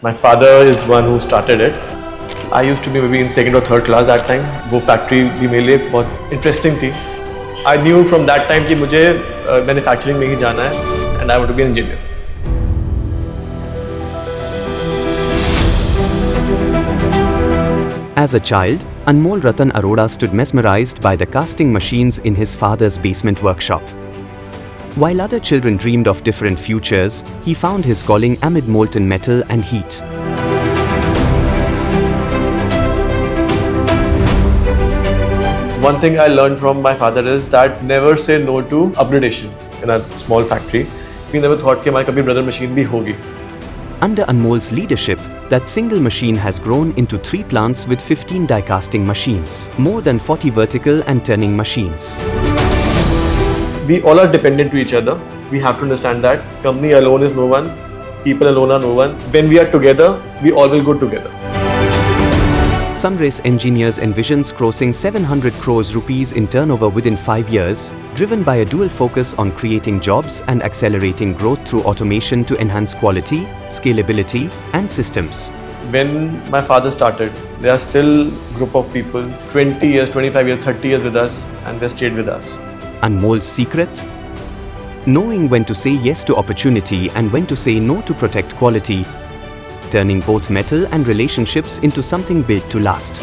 My father is one who started it. I used to be maybe in second or third class that time. वो factory भी मेरे लिए बहुत interesting थी. I knew from that time कि मुझे manufacturing में ही जाना है and I want to be an engineer. As a child, Anmol Ratan Arora stood mesmerized by the casting machines in his father's basement workshop. While other children dreamed of different futures, he found his calling amid molten metal and heat. One thing I learned from my father is that never say no to upgradation in a small factory. We never thought कि हमारी कभी brother machine भी होगी. Under Anmol's leadership, that single machine has grown into 3 plants with 15 die casting machines, more than 40 vertical and turning machines. We all are dependent to each other. We have to understand that company alone is no one, people alone are no one. When we are together, we all will go together. Sunrays Engineers envisions crossing 700 crores rupees in turnover within 5 years, driven by a dual focus on creating jobs and accelerating growth through automation to enhance quality, scalability, and systems. When my father started, there are still group of people, 20 years, 25 years, 30 years with us, and they stayed with us. Anmol's secret? Knowing when to say yes to opportunity and when to say no to protect quality, turning both metal and relationships into something built to last.